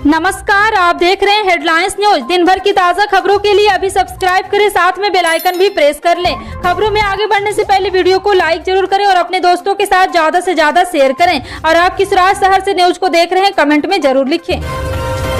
नमस्कार, आप देख रहे हैं हेडलाइंस न्यूज। दिन भर की ताज़ा खबरों के लिए अभी सब्सक्राइब करें, साथ में बेल आइकन भी प्रेस कर लें। खबरों में आगे बढ़ने से पहले वीडियो को लाइक जरूर करें और अपने दोस्तों के साथ ज्यादा से ज्यादा शेयर करें। और आप किस शहर से न्यूज को देख रहे हैं, कमेंट में जरूर लिखें।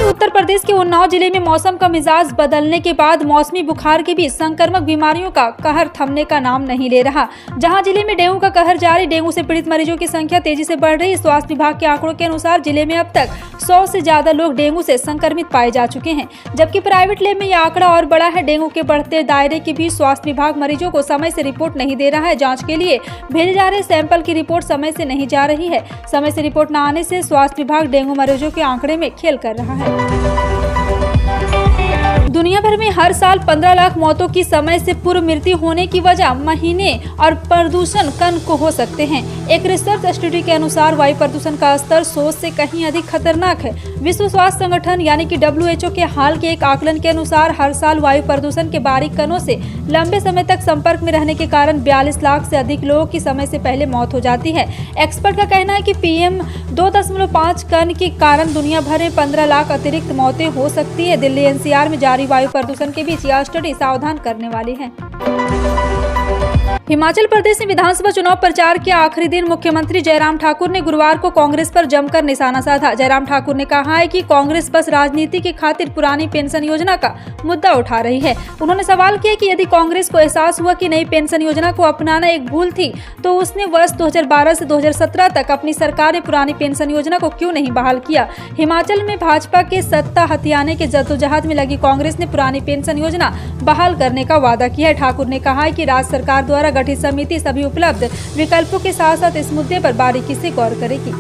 उत्तर प्रदेश के उन्नाव जिले में मौसम का मिजाज बदलने के बाद मौसमी बुखार के बीच संक्रामक बीमारियों का कहर थमने का नाम नहीं ले रहा। जहां जिले में डेंगू का कहर जारी, डेंगू से पीड़ित मरीजों की संख्या तेजी से बढ़ रही। स्वास्थ्य विभाग के आंकड़ों के अनुसार जिले में अब तक 100 से ज्यादा लोग डेंगू से संक्रमित पाए जा चुके हैं, जबकि प्राइवेट लैब में यह आंकड़ा और बड़ा है। डेंगू के बढ़ते दायरे के बीच स्वास्थ्य विभाग मरीजों को समय से रिपोर्ट नहीं दे रहा है। जाँच के लिए भेजे जा रहे सैंपल की रिपोर्ट समय से नहीं जा रही है। समय से रिपोर्ट न आने से स्वास्थ्य विभाग डेंगू मरीजों के आंकड़े में खेल कर रहा है। दुनिया भर में हर साल 15 लाख मौतों की समय से पूर्व मृत्यु होने की वजह महीने और प्रदूषण कण को हो सकते हैं। एक रिसर्च स्टडी के अनुसार वायु प्रदूषण का स्तर सोच से कहीं अधिक खतरनाक है। विश्व स्वास्थ्य संगठन यानी कि WHO के हाल के एक आकलन के अनुसार हर साल वायु प्रदूषण के बारीक कणों से लंबे समय तक संपर्क में रहने के कारण 42 लाख से अधिक लोगों की समय से पहले मौत हो जाती है। एक्सपर्ट का कहना है कि PM 2.5 कण के कारण दुनिया भर में 15 लाख अतिरिक्त मौतें हो सकती है। दिल्ली NCR में जारी वायु प्रदूषण के बीच यह स्टडी सावधान करने वाली है। हिमाचल प्रदेश में विधानसभा चुनाव प्रचार के आखिरी दिन मुख्यमंत्री जयराम ठाकुर ने गुरुवार को कांग्रेस पर जमकर निशाना साधा। जयराम ठाकुर ने कहा है कि कांग्रेस बस राजनीति की खातिर पुरानी पेंशन योजना का मुद्दा उठा रही है। उन्होंने सवाल किया कि यदि कांग्रेस को एहसास हुआ कि नई पेंशन योजना को अपनाना एक भूल थी, तो उसने वर्ष 2012 से 2017 तक अपनी सरकार ने पुरानी पेंशन योजना को क्यों नहीं बहाल किया। हिमाचल में भाजपा के सत्ता हथियाने के जद्दोजहद में लगी कांग्रेस ने पुरानी पेंशन योजना बहाल करने का वादा किया है। ठाकुर ने कहा है कि राज्य सरकार द्वारा गठित समिति सभी उपलब्ध विकल्पों के साथ साथ इस मुद्दे पर बारीकी से गौर करेगी।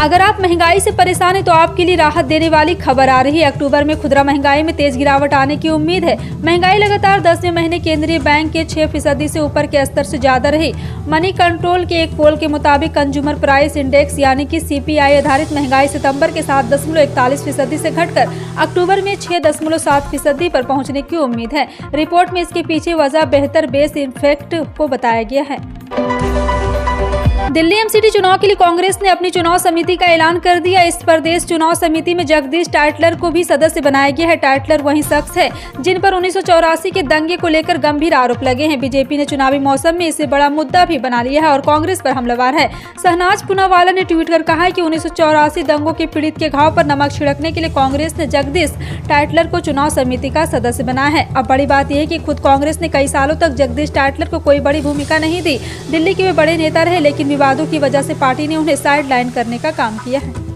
अगर आप महंगाई से परेशान हैं तो आपके लिए राहत देने वाली खबर आ रही है। अक्टूबर में खुदरा महंगाई में तेज गिरावट आने की उम्मीद है। महंगाई लगातार 10वें महीने केंद्रीय बैंक के 6% से ऊपर के स्तर से ज्यादा रही। मनी कंट्रोल के एक पोल के मुताबिक कंज्यूमर प्राइस इंडेक्स यानी कि CPI आधारित महंगाई सितंबर के 7.41% से घटकर अक्टूबर में 6.7% पर पहुंचने की उम्मीद है। रिपोर्ट में इसके पीछे वजह बेहतर बेस इफेक्ट को बताया गया है। दिल्ली MCT चुनाव के लिए कांग्रेस ने अपनी चुनाव समिति का ऐलान कर दिया। इस प्रदेश चुनाव समिति में जगदीश टाइटलर को भी सदस्य बनाया गया है। टाइटलर वही शख्स है जिन पर 1984 के दंगे को लेकर गंभीर आरोप लगे हैं। बीजेपी ने चुनावी मौसम में इसे बड़ा मुद्दा भी बना लिया है और कांग्रेस पर हमलावर है। शहनाज पूनावाला ने ट्वीट कर कहा है कि 1984 दंगों के पीड़ित के घाव पर नमक छिड़कने के लिए कांग्रेस ने जगदीश टाइटलर को चुनाव समिति का सदस्य बनाया है। अब बड़ी बात यह है कि खुद कांग्रेस ने कई सालों तक जगदीश टाइटलर को कोई बड़ी भूमिका नहीं दी। दिल्ली के वे बड़े नेता रहे, लेकिन विवादों की वजह से पार्टी ने उन्हें साइड लाइन करने का काम किया है।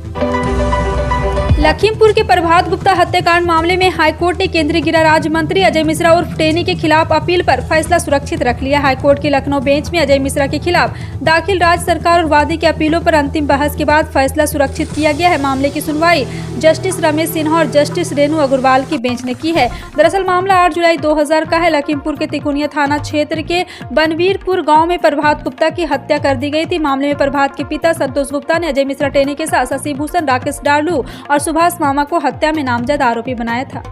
लखीमपुर के प्रभात गुप्ता हत्याकांड मामले में हाईकोर्ट ने केंद्रीय गृह राज्य मंत्री अजय मिश्रा उर्फ टेनी के खिलाफ अपील पर फैसला सुरक्षित रख लिया। हाईकोर्ट के लखनऊ बेंच में अजय मिश्रा के खिलाफ दाखिल राज्य सरकार और वादी के अपीलों पर अंतिम बहस के बाद फैसला सुरक्षित किया गया है। मामले की सुनवाई जस्टिस रमेश सिन्हा और जस्टिस रेणु अग्रवाल की बेंच ने की है। दरअसल मामला 8 जुलाई 2000 का है। लखीमपुर के तिकोनिया थाना क्षेत्र के बनवीरपुर गाँव में प्रभात गुप्ता की हत्या कर दी गई थी। मामले में प्रभात के पिता संतोष गुप्ता ने अजय मिश्रा टेनी के साथ शशि भूषण, राकेश डालू और सुभाष मामा को हत्या में नामजद आरोपी बनाया था।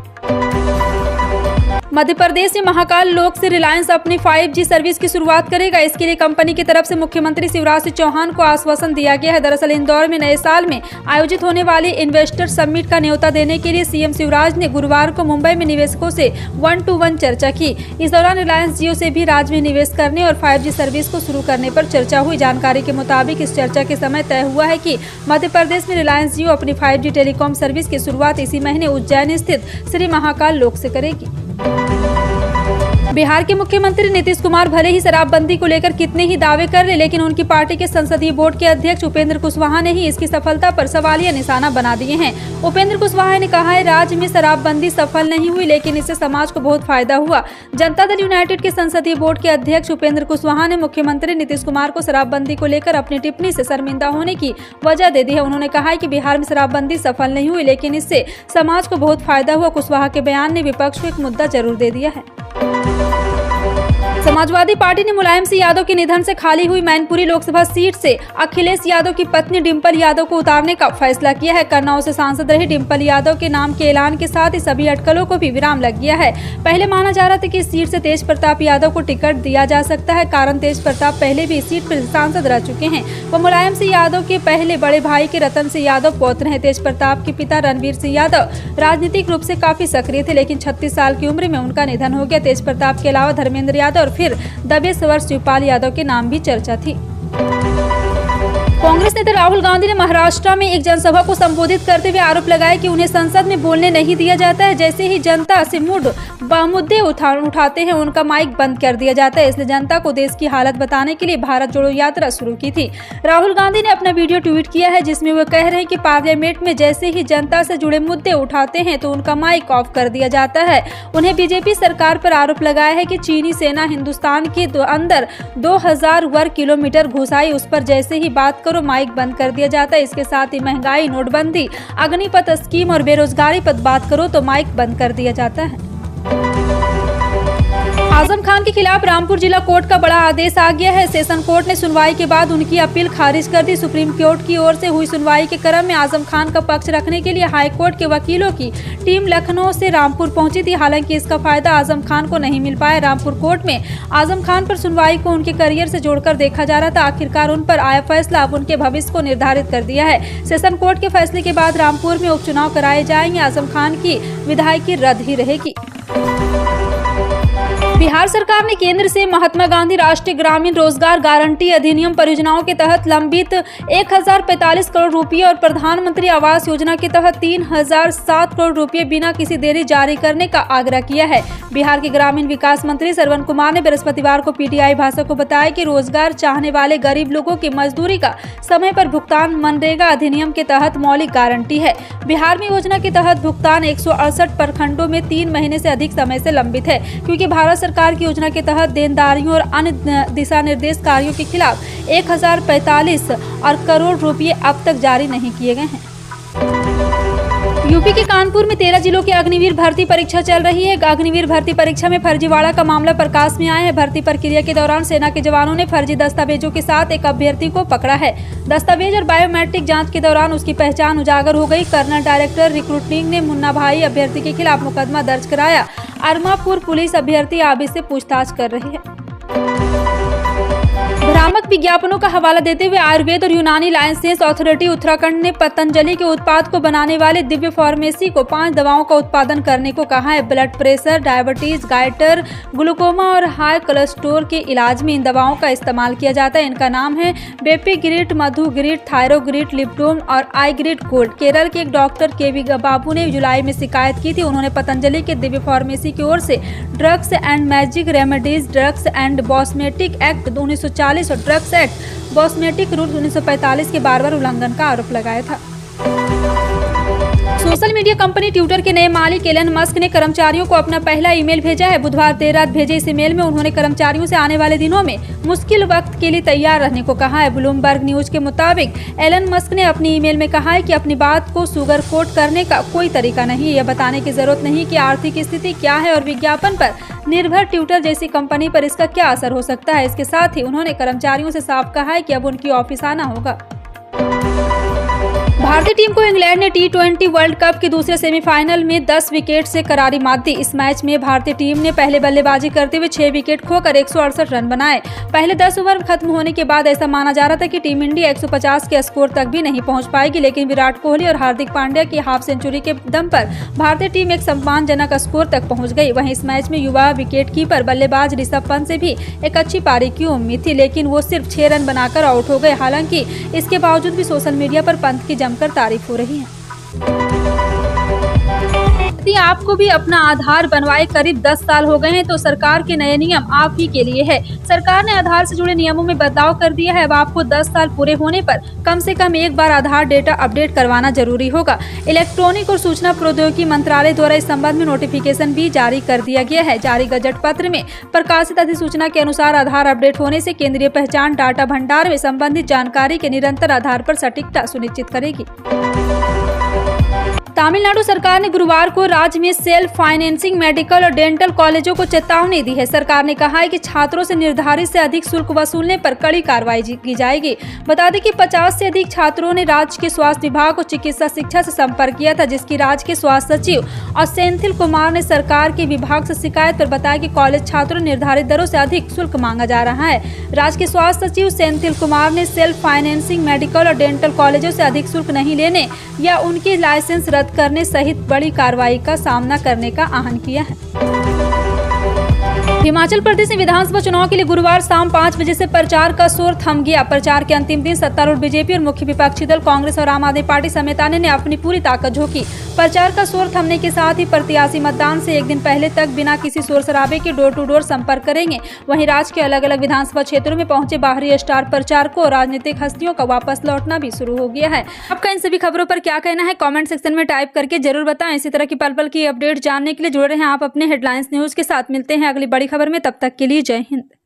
मध्य प्रदेश में महाकाल लोक से रिलायंस अपनी 5G सर्विस की शुरुआत करेगा। इसके लिए कंपनी की तरफ से मुख्यमंत्री शिवराज सिंह चौहान को आश्वासन दिया गया है। दरअसल इंदौर में नए साल में आयोजित होने वाले इन्वेस्टर समिट का न्योता देने के लिए CM शिवराज ने गुरुवार को मुंबई में निवेशकों से 1-to-1 चर्चा की। इस दौरान रिलायंस जियो से भी राज्य में निवेश करने और 5G सर्विस को शुरू करने पर चर्चा हुई। जानकारी के मुताबिक इस चर्चा के समय तय हुआ है कि मध्य प्रदेश में रिलायंस जियो अपनी 5G टेलीकॉम सर्विस की शुरुआत इसी महीने उज्जैन स्थित श्री महाकाल लोक से करेगी। बिहार के मुख्यमंत्री नीतीश कुमार भले ही शराबबंदी को लेकर कितने ही दावे कर रहे, लेकिन उनकी पार्टी के संसदीय बोर्ड के अध्यक्ष उपेंद्र कुशवाहा ने ही इसकी सफलता पर सवालिया निशाना बना दिए हैं। उपेंद्र कुशवाहा ने कहा है, राज्य में शराबबंदी सफल नहीं हुई, लेकिन इससे समाज को बहुत फायदा हुआ। जनता दल यूनाइटेड के संसदीय बोर्ड के अध्यक्ष उपेंद्र कुशवाहा ने मुख्यमंत्री नीतीश कुमार को शराबबंदी को लेकर अपनी टिप्पणी से शर्मिंदा होने की वजह दे दी है। उन्होंने कहा है कि बिहार में शराबबंदी सफल नहीं हुई, लेकिन इससे समाज को बहुत फायदा हुआ। कुशवाहा के बयान ने विपक्ष को एक मुद्दा जरूर दे दिया है। समाजवादी पार्टी ने मुलायम सिंह यादव के निधन से खाली हुई मैनपुरी लोकसभा सीट से अखिलेश यादव की पत्नी डिंपल यादव को उतारने का फैसला किया है। कन्नौज से सांसद रही डिंपल यादव के नाम के ऐलान के साथ ही सभी अटकलों को भी विराम लग गया है। पहले माना जा रहा था कि इस सीट से तेज प्रताप यादव को टिकट दिया जा सकता है, कारण तेज प्रताप पहले भी इस सीट पर सांसद रह चुके हैं। वो मुलायम सिंह यादव के पहले बड़े भाई के रतन सिंह यादव पौत्र हैं। तेज प्रताप के पिता रणवीर सिंह यादव राजनीतिक रूप से काफी सक्रिय थे, लेकिन 36 साल की उम्र में उनका निधन हो गया। तेज प्रताप के अलावा धर्मेंद्र यादव और फिर दबे स्वर शिवपाल यादव के नाम भी चर्चा थी। कांग्रेस नेता राहुल गांधी ने महाराष्ट्र में एक जनसभा को संबोधित करते हुए आरोप लगाया कि उन्हें संसद में बोलने नहीं दिया जाता है। जैसे ही जनता से मुद्दे उठाते हैं उनका माइक बंद कर दिया जाता है। इसलिए जनता को देश की हालत बताने के लिए भारत जोड़ो यात्रा शुरू की थी। राहुल गांधी ने अपना वीडियो ट्वीट किया है जिसमें वो कह रहे हैं कि पार्लियामेंट में जैसे ही जनता से जुड़े मुद्दे उठाते हैं तो उनका माइक ऑफ कर दिया जाता है। उन्हें बीजेपी सरकार पर आरोप लगाया है कि चीनी सेना हिंदुस्तान के अंदर 2000 वर्ग किलोमीटर घुसाई, उस पर जैसे ही बात करो माइक बंद कर दिया जाता है। इसके साथ ही महंगाई, नोटबंदी, अग्निपथ स्कीम और बेरोजगारी पर बात करो तो माइक बंद कर दिया जाता है। आजम खान के खिलाफ रामपुर जिला कोर्ट का बड़ा आदेश आ गया है। सेशन कोर्ट ने सुनवाई के बाद उनकी अपील खारिज कर दी। सुप्रीम कोर्ट की ओर से हुई सुनवाई के क्रम में आजम खान का पक्ष रखने के लिए हाई कोर्ट के वकीलों की टीम लखनऊ से रामपुर पहुंची थी। हालांकि इसका फायदा आजम खान को नहीं मिल पाया। रामपुर कोर्ट में आजम खान पर सुनवाई को उनके करियर से जोड़कर देखा जा रहा था। आखिरकार उन पर आया फैसला अब उनके भविष्य को निर्धारित कर दिया है। सेशन कोर्ट के फैसले के बाद रामपुर में उपचुनाव कराए जाएंगे। आजम खान की विधायकी रद्द ही रहेगी। बिहार सरकार ने केंद्र से महात्मा गांधी राष्ट्रीय ग्रामीण रोजगार गारंटी अधिनियम परियोजनाओं के तहत लंबित 1045 करोड़ रुपए और प्रधानमंत्री आवास योजना के तहत 3007 करोड़ रुपए बिना किसी देरी जारी करने का आग्रह किया है। बिहार के ग्रामीण विकास मंत्री श्रवण कुमार ने बृहस्पतिवार को पीटीआई भाषा को बताया कि रोजगार चाहने वाले गरीब लोगों की मजदूरी का समय पर भुगतान मनरेगा अधिनियम के तहत मौलिक गारंटी है। बिहार में योजना के तहत भुगतान 168 प्रखंडों में 3 महीने से अधिक समय से लंबित है, क्योंकि भारत सरकार की योजना के तहत देनदारियों और अन्य दिशा निर्देश कार्यों के खिलाफ 1045 करोड़ रुपए अब तक जारी नहीं किए गए हैं। यूपी के कानपुर में 13 जिलों की अग्निवीर भर्ती परीक्षा चल रही है। अग्निवीर भर्ती परीक्षा में फर्जीवाड़ा का मामला प्रकाश में आया है। भर्ती प्रक्रिया के दौरान सेना के जवानों ने फर्जी दस्तावेजों के साथ एक अभ्यर्थी को पकड़ा है। दस्तावेज और बायोमेट्रिक जांच के दौरान उसकी पहचान उजागर हो गई। कर्नल डायरेक्टर रिक्रूटिंग ने मुन्ना भाई अभ्यर्थी के खिलाफ मुकदमा दर्ज कराया। अरमापुर पुलिस अभ्यर्थी आबिद से पूछताछ कर रही है। भ्रामक विज्ञापनों का हवाला देते हुए आयुर्वेद और यूनानी लाइसेंस अथॉरिटी उत्तराखंड ने पतंजलि के उत्पाद को बनाने वाले दिव्य फार्मेसी को 5 दवाओं का उत्पादन करने को कहा है। Blood pressure, diabetes, goitre, glaucoma और हाई कोलेस्ट्रॉल के इलाज में इन दवाओं का इस्तेमाल किया जाता है। इनका नाम है बेपीग्रिट, मधुग्रिट, थायरोग्रिट, लिप्टोम और आईग्रिट गोल्ड। केरल के एक डॉक्टर केवी बाबू ने जुलाई में शिकायत की थी। उन्होंने पतंजलि के दिव्य फार्मेसी की ओर से drugs and magic remedies, drugs and cosmetic act 1940 और ड्रग्स एक्ट कॉस्मेटिक रूल 1945 के बार-बार उल्लंघन का आरोप लगाया था। सोशल मीडिया कंपनी ट्विटर के नए मालिक एलन मस्क ने कर्मचारियों को अपना पहला ईमेल भेजा है। बुधवार देर रात भेजे इस ईमेल में उन्होंने कर्मचारियों से आने वाले दिनों में मुश्किल वक्त के लिए तैयार रहने को कहा है। ब्लूमबर्ग न्यूज के मुताबिक एलन मस्क ने अपनी ईमेल में कहा है कि अपनी बात को सुगर कोट करने का कोई तरीका नहीं है। यह बताने की जरूरत नहीं कि आर्थिक स्थिति क्या है और विज्ञापन पर निर्भर ट्विटर जैसी कंपनी पर इसका क्या असर हो सकता है। इसके साथ ही उन्होंने कर्मचारियों से साफ कहा है कि अब उनकी ऑफिस आना होगा। भारतीय टीम को इंग्लैंड ने T20 वर्ल्ड कप के दूसरे सेमीफाइनल में 10 विकेट से करारी मात दी। इस मैच में भारतीय टीम ने पहले बल्लेबाजी करते हुए 6 विकेट खोकर 168 रन बनाए। पहले 10 ओवर खत्म होने के बाद ऐसा माना जा रहा था कि टीम इंडिया 150 के स्कोर तक भी नहीं पहुंच पाएगी, लेकिन विराट कोहली और हार्दिक पांड्या की हाफ सेंचुरी के दम पर भारतीय टीम एक सम्मानजनक स्कोर तक पहुंच गई। वहीं इस मैच में युवा विकेटकीपर बल्लेबाज ऋषभ पंत से भी एक अच्छी पारी की उम्मीद थी, लेकिन वो सिर्फ 6 रन बनाकर आउट हो गए। हालांकि इसके बावजूद भी सोशल मीडिया पर पंत की जमकर तारीफ हो रही है। यदि आपको भी अपना आधार बनवाए करीब 10 साल हो गए हैं तो सरकार के नए नियम आप ही के लिए है। सरकार ने आधार से जुड़े नियमों में बदलाव कर दिया है। अब आपको 10 साल पूरे होने पर कम से कम एक बार आधार डेटा अपडेट करवाना जरूरी होगा। इलेक्ट्रॉनिक और सूचना प्रौद्योगिकी मंत्रालय द्वारा इस संबंध में नोटिफिकेशन भी जारी कर दिया गया है। जारी गजट पत्र में प्रकाशित अधिसूचना के अनुसार आधार अपडेट होने से केंद्रीय पहचान डाटा भंडार में संबंधित जानकारी के निरंतर आधार पर सटीकता सुनिश्चित करेगी। तमिलनाडु सरकार ने गुरुवार को राज्य में सेल्फ फाइनेंसिंग मेडिकल और डेंटल कॉलेजों को चेतावनी दी है। सरकार ने कहा है कि छात्रों से निर्धारित से अधिक शुल्क वसूलने पर कड़ी कार्रवाई की जाएगी। बता दें कि 50 से अधिक छात्रों ने राज्य के स्वास्थ्य विभाग और चिकित्सा शिक्षा से संपर्क किया था, जिसकी राज्य के स्वास्थ्य सचिव और सेंथिल कुमार ने सरकार के विभाग से शिकायत पर बताया कि कॉलेज छात्रों निर्धारित दरों से अधिक शुल्क मांगा जा रहा है। राज्य के स्वास्थ्य सचिव सेंथिल कुमार ने सेल्फ फाइनेंसिंग मेडिकल और डेंटल कॉलेजों से अधिक शुल्क नहीं लेने या उनके लाइसेंस रद्द करने सहित बड़ी कार्रवाई का सामना करने का आह्वान किया है। हिमाचल प्रदेश में विधानसभा चुनाव के लिए गुरुवार शाम 5 बजे से प्रचार का शोर थम गया। प्रचार के अंतिम दिन सत्तारूढ़ बीजेपी और मुख्य विपक्षी दल कांग्रेस और आम आदमी पार्टी समेत अन्य ने अपनी पूरी ताकत झोंकी। प्रचार का शोर थमने के साथ ही प्रत्याशी मतदान से एक दिन पहले तक बिना किसी शोर शराबे के डोर टू डोर संपर्क करेंगे। वहीं राज्य के अलग अलग विधानसभा क्षेत्रों में पहुंचे बाहरी स्टार प्रचारकों और राजनीतिक हस्तियों का वापस लौटना भी शुरू हो गया है। आपका इन सभी खबरों पर क्या कहना है, कमेंट सेक्शन में टाइप करके जरूर बताएं। इसी तरह की पल पल की अपडेट जानने के लिए जुड़े रहें आप अपने हेडलाइंस न्यूज के साथ। मिलते हैं अगली बड़ी खबर में, तब तक के लिए जय हिंद।